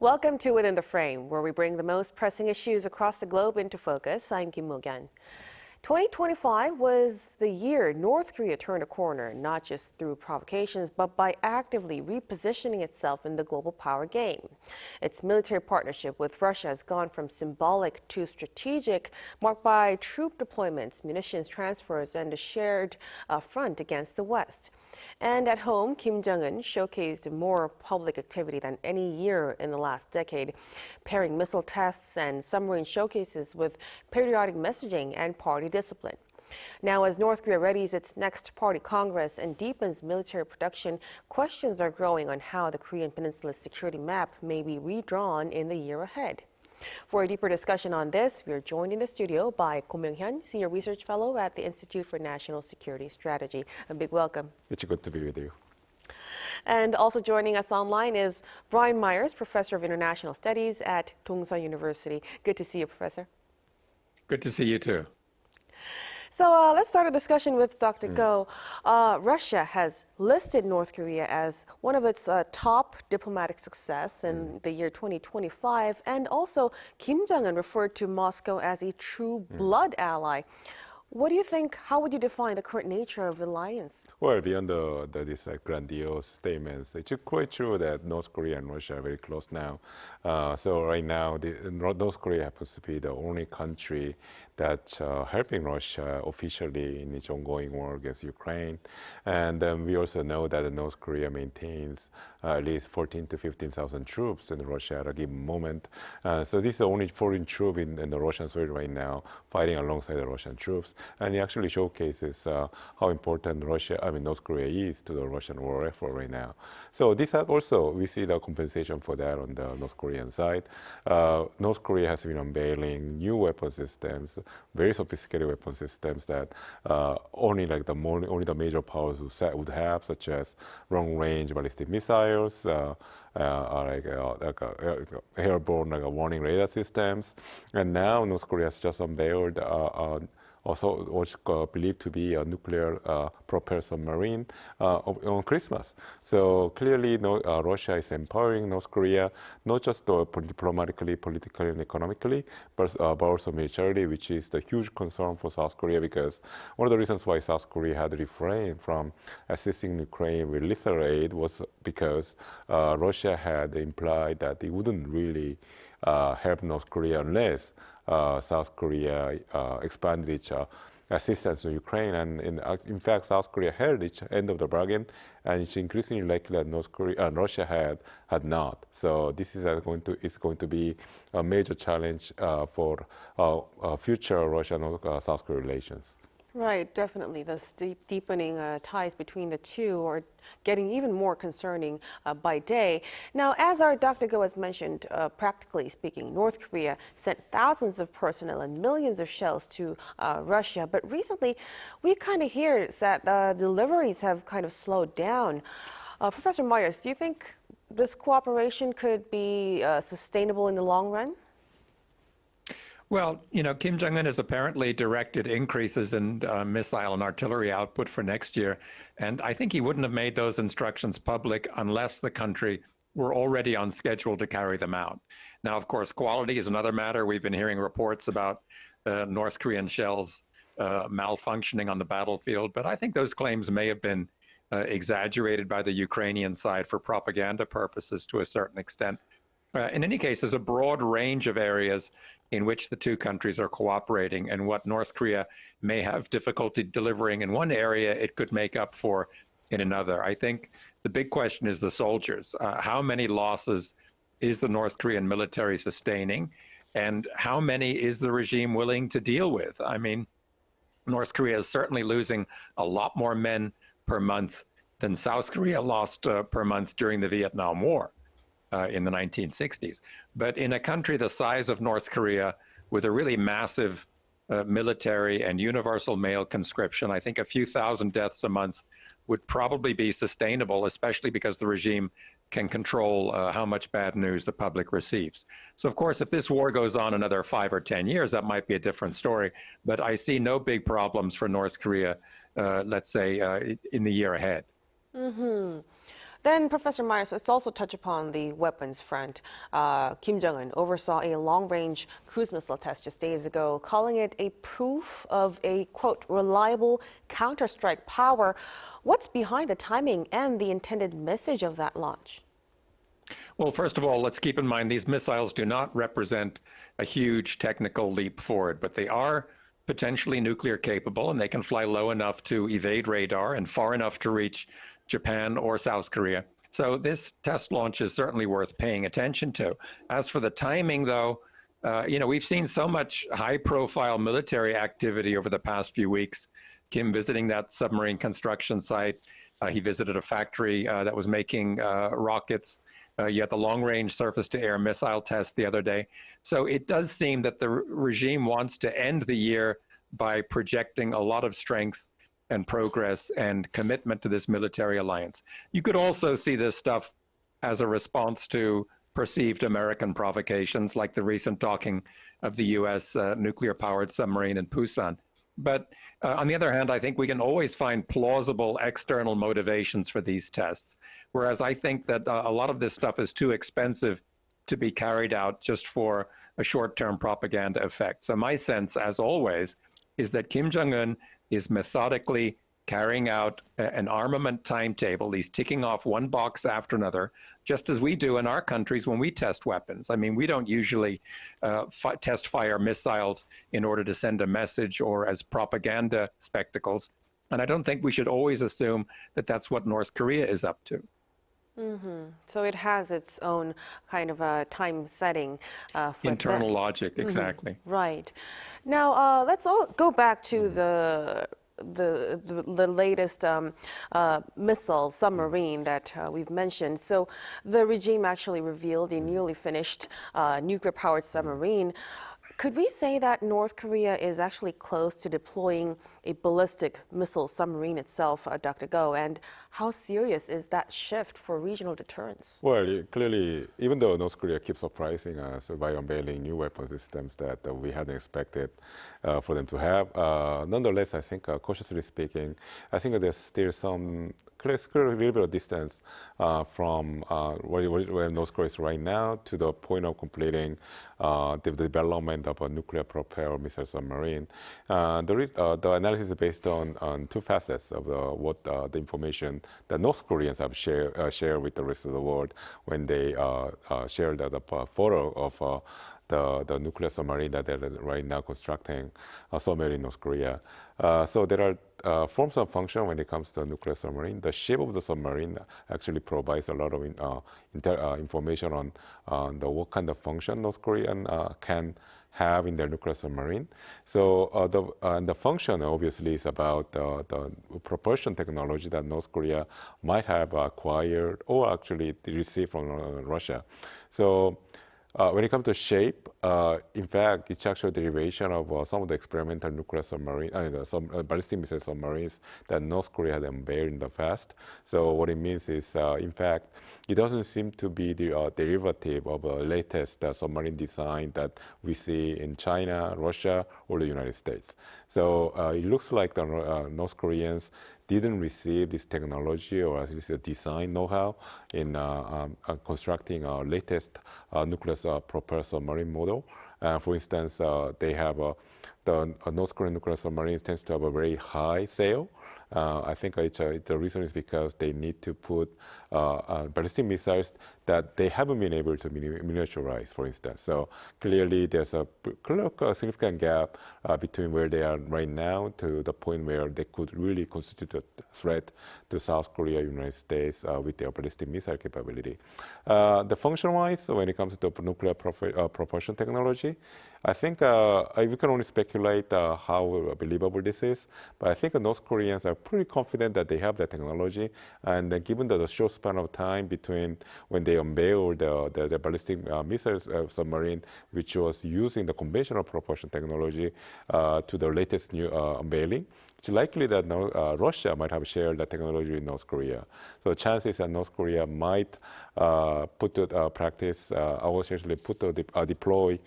Welcome to Within the Frame, where we bring the most pressing issues across the globe into focus. I'm Kim Mok-yeon. 2025 was the year North Korea turned a corner, not just through provocations, but by actively repositioning itself in the global power game. Its military partnership with Russia has gone from symbolic to strategic, marked by troop deployments, munitions transfers, and a shared front against the West. And at home, Kim Jong-un showcased more public activity than any year in the last decade, pairing missile tests and submarine showcases with patriotic messaging and party discipline. Now, as North Korea readies its next party congress and deepens military production, questions are growing on how the Korean Peninsula's security map may be redrawn in the year ahead. For a deeper discussion on this, we are joined in the studio by Kim Mok-yeon, Senior Research Fellow at the Institute for National Security Strategy. A big welcome. It's good to be with you. And also joining us online is Brian Myers, Professor of International Studies at Dongsan University. Good to see you, Professor. Good to see you too. So let's start a discussion with Dr. Go. Russia has listed North Korea as one of its top diplomatic success in the year 2025, and also Kim Jong-un referred to Moscow as a true blood ally. What do you think, how would you define the current nature of the alliance? Well, beyond these grandiose statements, it's quite true that North Korea and Russia are very close now. So right now, North Korea happens to be the only country that's helping Russia officially in its ongoing war against Ukraine. And we also know that North Korea maintains at least 14 to 15,000 troops in Russia at a given moment. So this is the only foreign troop in the Russian soil right now fighting alongside the Russian troops. And it actually showcases how important North Korea is to the Russian war effort right now. So this also, we see the compensation for that on the North Korean side. North Korea has been unveiling new weapon systems, very sophisticated weapon systems that only the major powers would have, such as long-range ballistic missiles, airborne warning radar systems. And now North Korea has just unveiled also what's believed to be a nuclear propelled submarine on Christmas. So clearly, Russia is empowering North Korea, not just diplomatically, politically, and economically, but also militarily, which is the huge concern for South Korea, because one of the reasons why South Korea had refrained from assisting Ukraine with lethal aid was because Russia had implied that it wouldn't really help North Korea unless South Korea expanded its assistance to Ukraine, and in fact, South Korea held its end of the bargain, and it's increasingly likely that Russia had not. So this is going to be a major challenge for future Russia-South Korea relations. Right, definitely. The deepening ties between the two are getting even more concerning by day. Now, as our Dr. Go has mentioned, practically speaking, North Korea sent thousands of personnel and millions of shells to Russia. But recently, we kind of hear that deliveries have kind of slowed down. Professor Myers, do you think this cooperation could be sustainable in the long run? Well, Kim Jong-un has apparently directed increases in missile and artillery output for next year. And I think he wouldn't have made those instructions public unless the country were already on schedule to carry them out. Now, of course, quality is another matter. We've been hearing reports about North Korean shells malfunctioning on the battlefield. But I think those claims may have been exaggerated by the Ukrainian side for propaganda purposes to a certain extent. In any case, there's a broad range of areas in which the two countries are cooperating, and what North Korea may have difficulty delivering in one area, it could make up for in another. I think the big question is the soldiers. How many losses is the North Korean military sustaining, and how many is the regime willing to deal with? I mean, North Korea is certainly losing a lot more men per month than South Korea lost per month during the Vietnam War. In the 1960s. But in a country the size of North Korea, with a really massive military and universal male conscription, I think a few thousand deaths a month would probably be sustainable, especially because the regime can control how much bad news the public receives. So, of course, if this war goes on another 5 or 10 years, that might be a different story. But I see no big problems for North Korea, let's say, in the year ahead. Then, Professor Myers, let's also touch upon the weapons front. Kim Jong-un oversaw a long-range cruise missile test just days ago, calling it a proof of a, quote, reliable counter-strike power. What's behind the timing and the intended message of that launch? Well, first of all, let's keep in mind these missiles do not represent a huge technical leap forward, but they are potentially nuclear capable, and they can fly low enough to evade radar and far enough to reach Japan or South Korea. So this test launch is certainly worth paying attention to. As for the timing, though, we've seen so much high-profile military activity over the past few weeks. Kim visiting that submarine construction site. He visited a factory that was making rockets. You had the long-range surface-to-air missile test the other day. So it does seem that the regime wants to end the year by projecting a lot of strength and progress and commitment to this military alliance. You could also see this stuff as a response to perceived American provocations, like the recent docking of the U.S. Nuclear-powered submarine in Busan. But on the other hand, I think we can always find plausible external motivations for these tests, whereas I think that a lot of this stuff is too expensive to be carried out just for a short-term propaganda effect. So my sense, as always, is that Kim Jong-un is methodically carrying out an armament timetable. He's ticking off one box after another, just as we do in our countries when we test weapons. I mean, we don't usually test fire missiles in order to send a message or as propaganda spectacles. And I don't think we should always assume that that's what North Korea is up to. So it has its own kind of a time setting. For internal logic, exactly. Right. Now, let's all go back to the latest missile submarine that we've mentioned. So the regime actually revealed a newly finished nuclear-powered submarine. Could we say that North Korea is actually close to deploying a ballistic missile submarine itself, Dr. Go? And how serious is that shift for regional deterrence? Well, clearly, even though North Korea keeps surprising us by unveiling new weapon systems that we hadn't expected for them to have, nonetheless, I think, cautiously speaking, I think there's still some clear a little bit of distance from where North Korea is right now to the point of completing the development of a nuclear-propelled missile submarine. The analysis is based on two facets of the information that North Koreans have shared with the rest of the world when they shared the photo of the nuclear submarine that they're right now constructing somewhere in North Korea. So there are forms and function when it comes to a nuclear submarine. The shape of the submarine actually provides a lot of information on what kind of function North Korean can have in their nuclear submarine. So the function obviously is about the propulsion technology that North Korea might have acquired or actually received from Russia. So when it comes to shape, in fact, it's actually a derivation of some of the experimental nuclear submarine, ballistic missile submarines that North Korea had unveiled in the past. So what it means is, in fact, it doesn't seem to be the derivative of the latest submarine design that we see in China, Russia, or the United States. So it looks like the North Koreans didn't receive this technology or at least a design know-how in constructing our latest nuclear propelled submarine model. For instance, they have the North Korean nuclear submarine tends to have a very high sail. I think the reason is because they need to put ballistic missiles that they haven't been able to miniaturize, for instance. So clearly there's a significant gap between where they are right now to the point where they could really constitute a threat to South Korea, United States with their ballistic missile capability. The function-wise, when it comes to nuclear propulsion technology, I think we can only speculate how believable this is, but I think North Koreans are pretty confident that they have that technology, and given the short span of time between when they unveiled the ballistic missile submarine, which was using the conventional propulsion technology, to the latest new unveiling, it's likely that Russia might have shared the technology with North Korea. So the chances that North Korea might put to practice, or essentially deploy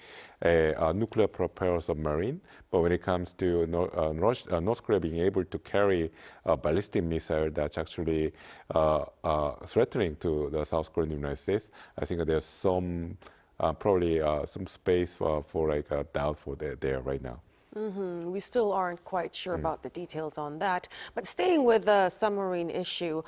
a nuclear-propelled submarine. But when it comes to North Korea being able to carry a ballistic missile that's actually threatening to the South Korean and United States, I think there's some probably some space for like a doubt for there right now. We still aren't quite sure about the details on that. But staying with the submarine issue,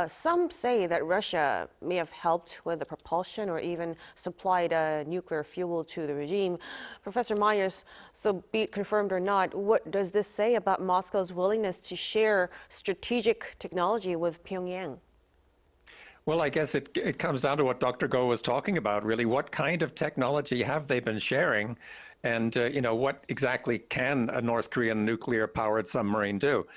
some say that Russia may have helped with the propulsion or even supplied nuclear fuel to the regime. Professor Myers, so be it confirmed or not, what does this say about Moscow's willingness to share strategic technology with Pyongyang? Well, I guess it comes down to what Dr. Go was talking about, really. What kind of technology have they been sharing? And, what exactly can a North Korean nuclear-powered submarine do?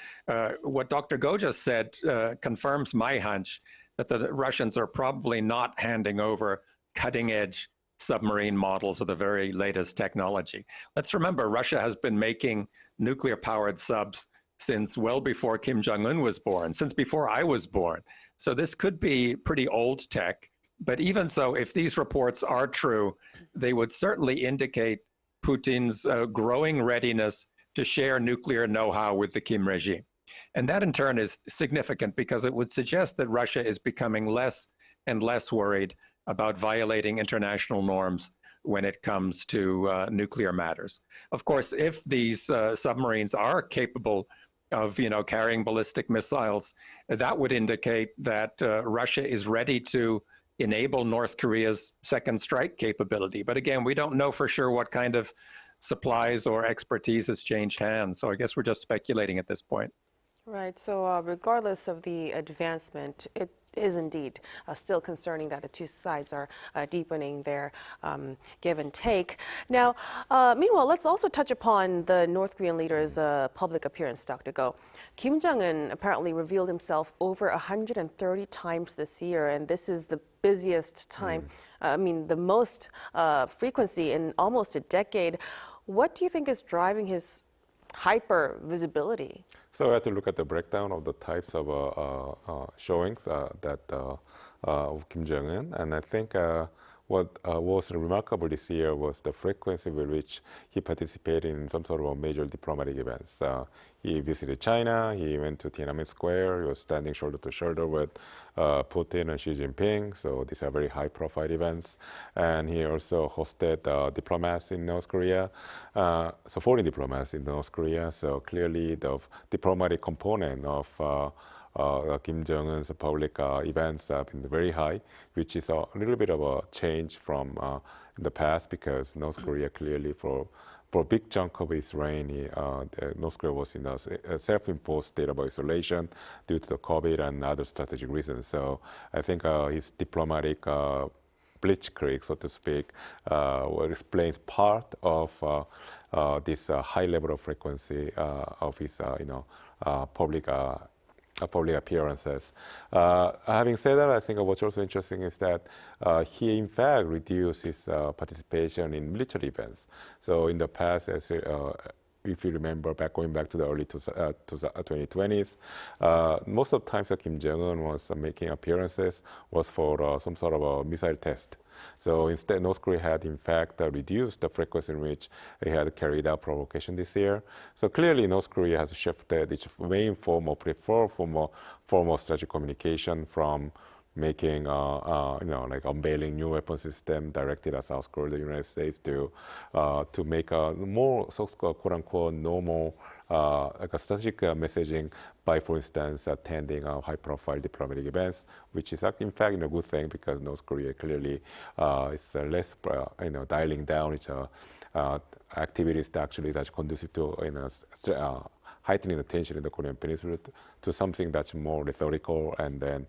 What Dr. Go just said confirms my hunch that the Russians are probably not handing over cutting-edge submarine models of the very latest technology. Let's remember, Russia has been making nuclear-powered subs since well before Kim Jong-un was born, since before I was born. So this could be pretty old tech. But even so, if these reports are true, they would certainly indicate Putin's growing readiness to share nuclear know-how with the Kim regime. And that in turn is significant because it would suggest that Russia is becoming less and less worried about violating international norms when it comes to nuclear matters. Of course, if these submarines are capable of carrying ballistic missiles, that would indicate that Russia is ready to enable North Korea's second strike capability. But again, we don't know for sure what kind of supplies or expertise has changed hands. So I guess we're just speculating at this point. Right. So regardless of the advancement, it is indeed still concerning that the two sides are deepening their give and take. Now, meanwhile, let's also touch upon the North Korean leader's public appearance, Dr. Go. Kim Jong-un apparently revealed himself over 130 times this year, and this is the busiest time, the most frequency in almost a decade. What do you think is driving his hyper visibility? So we have to look at the breakdown of the types of showings of Kim Jong-un, and I think what was remarkable this year was the frequency with which he participated in some sort of major diplomatic events. He visited China, he went to Tiananmen Square, he was standing shoulder to shoulder with Putin and Xi Jinping, so these are very high-profile events. And he also hosted diplomats in North Korea, so foreign diplomats in North Korea, so clearly the diplomatic component of Kim Jong-un's public events have been very high, which is a little bit of a change from in the past because North Korea clearly for a big chunk of its reign, North Korea was in a self-imposed state of isolation due to the COVID and other strategic reasons. So I think his diplomatic blitzkrieg, so to speak, explains part of this high level of frequency of his, public appearances. Having said that, I think what's also interesting is that he in fact reduced his participation in military events. So in the past, if you remember going back to the early 2020s, most of the times that Kim Jong-un was making appearances was for some sort of a missile test. So instead, North Korea had in fact reduced the frequency in which it had carried out provocation this year. So clearly, North Korea has shifted its main form of preferred form of strategic communication from making, like unveiling new weapon system directed at South Korea, the United States, to make a more quote unquote normal, like a strategic messaging by, for instance, attending high-profile diplomatic events, which is in fact a good thing because North Korea clearly is less, dialing down its activities that's conducive to heightening the tension in the Korean Peninsula to something that's more rhetorical and then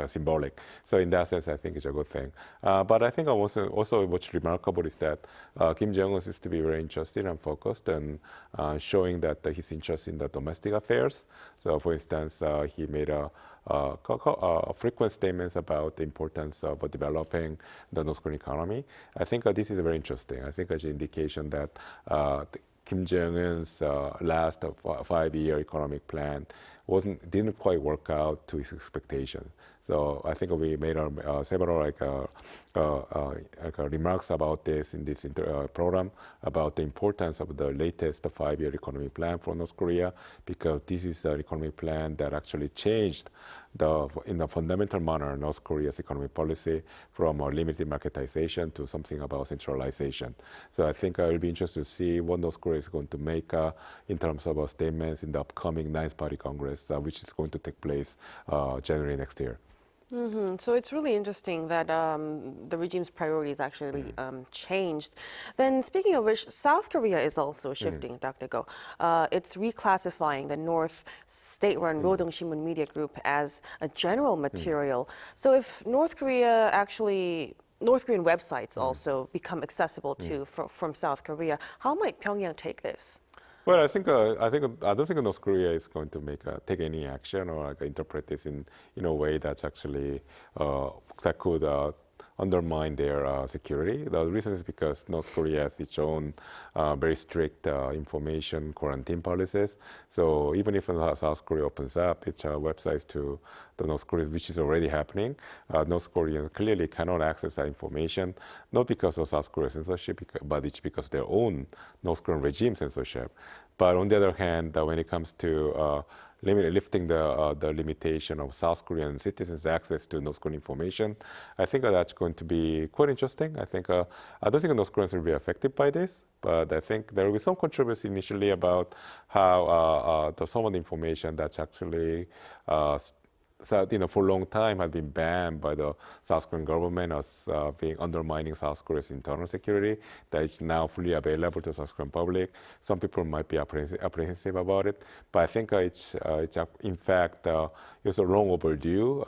symbolic. So in that sense, I think it's a good thing. But I think also what's remarkable is that Kim Jong-un seems to be very interested and focused and showing that his interest in the domestic affairs. So for instance, he made frequent statements about the importance of developing the North Korean economy. I think this is very interesting. I think it's an indication that Kim Jong-un's last 5-year economic plan didn't quite work out to his expectation. So I think we made several remarks about this in this program about the importance of the latest 5-year economic plan for North Korea, because this is an economic plan that actually changed in a fundamental manner North Korea's economic policy from a limited marketization to something about centralization. So I think I'll be interested to see what North Korea is going to make in terms of statements in the upcoming 9th Party Congress, which is going to take place January next year. So it's really interesting that the regime's priorities actually changed. Then speaking of which, South Korea is also shifting, Dr. Go. It's reclassifying the North state-run Rodong Sinmun Media Group as a general material. So if North Korean websites also become accessible from South Korea, how might Pyongyang take this? Well, I don't think North Korea is going to take any action or interpret this in a way that's actually that could undermine their security. The reason is because North Korea has its own very strict information quarantine policies. So even if South Korea opens up its websites to the North Koreans, which is already happening, North Koreans clearly cannot access that information, not because of South Korean censorship, but it's because of their own North Korean regime censorship. But on the other hand, when it comes to lifting the limitation of South Korean citizens' access to North Korean information, I think that's going to be quite interesting. I don't think North Koreans will be affected by this, but I think there will be some controversy initially about how some of the information that's actually for a long time has been banned by the South Korean government as being undermining South Korea's internal security, that is now fully available to the South Korean public. Some people might be apprehensive about it, but I think it's in fact it's a long overdue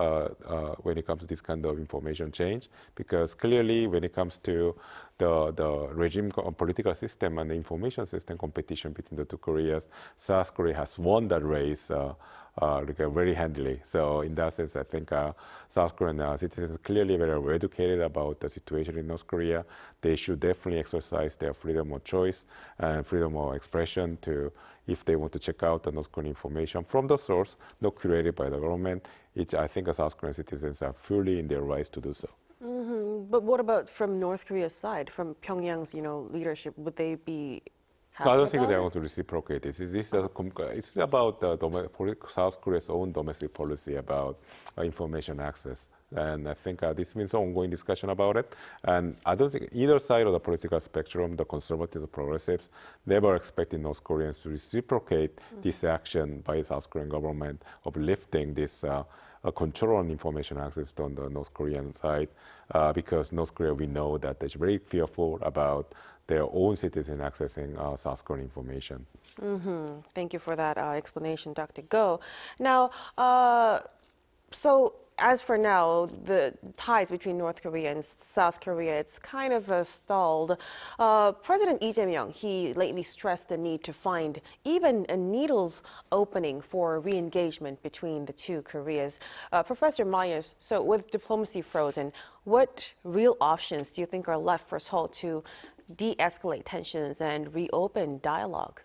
when it comes to this kind of information change, because clearly when it comes to the regime political system and the information system competition between the two Koreas, South Korea has won that race very handily. So in that sense, I think South Korean citizens are clearly very well educated about the situation in North Korea. They should definitely exercise their freedom of choice and freedom of expression if they want to check out the North Korean information from the source, not curated by the government. I think South Korean citizens are fully in their rights to do so. But what about from North Korea's side, from Pyongyang's leadership? Would they be I don't think they want to reciprocate this. It's about South Korea's own domestic policy about information access. And I think this means an ongoing discussion about it. And I don't think either side of the political spectrum, the conservatives or progressives, never expected North Koreans to reciprocate this action by the South Korean government of lifting this control on information access on the North Korean side, because North Korea, we know that they're very fearful about their own citizens accessing South Korean information. Thank you for that explanation, Dr. Go. Now, so as for now, the ties between North Korea and South Korea, it's kind of stalled. President Lee Jae-myung, he lately stressed the need to find even a needle's opening for re-engagement between the two Koreas. Professor Myers, so with diplomacy frozen, what real options do you think are left for Seoul to de-escalate tensions and reopen dialogue?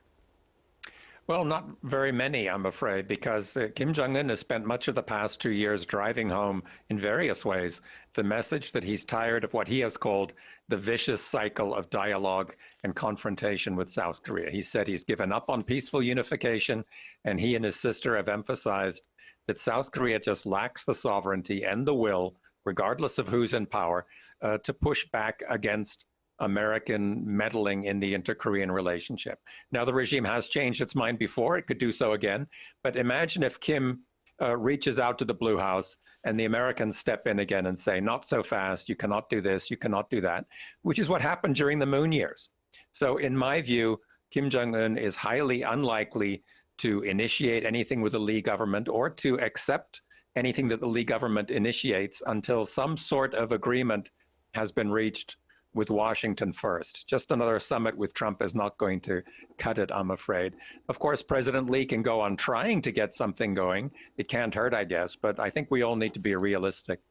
Well, not very many, I'm afraid, because Kim Jong-un has spent much of the past 2 years driving home in various ways the message that he's tired of what he has called the vicious cycle of dialogue and confrontation with South Korea. He said he's given up on peaceful unification, and he and his sister have emphasized that South Korea just lacks the sovereignty and the will, regardless of who's in power, to push back against American meddling in the inter-Korean relationship. Now, the regime has changed its mind before. It could do so again. But imagine if Kim reaches out to the Blue House and the Americans step in again and say, not so fast, you cannot do this, you cannot do that, which is what happened during the Moon years. So in my view, Kim Jong-un is highly unlikely to initiate anything with the Lee government or to accept anything that the Lee government initiates until some sort of agreement has been reached with Washington first. Just another summit with Trump is not going to cut it, I'm afraid. Of course, President Lee can go on trying to get something going. It can't hurt, I guess, but I think we all need to be realistic.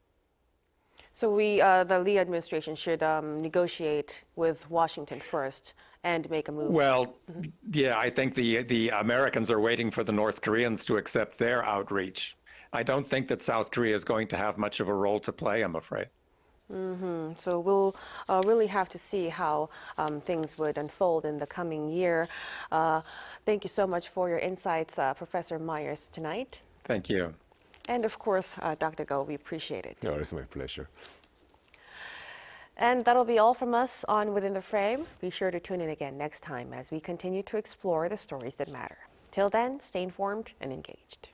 So the Lee administration should negotiate with Washington first and make a move. Well, yeah, I think the Americans are waiting for the North Koreans to accept their outreach. I don't think that South Korea is going to have much of a role to play, I'm afraid. So we'll really have to see how things would unfold in the coming year. Thank you so much for your insights, Professor Myers, tonight. Thank you. And of course, Dr. Go, we appreciate it. Yeah, it's my pleasure. And that'll be all from us on Within the Frame. Be sure to tune in again next time as we continue to explore the stories that matter. Till then, stay informed and engaged.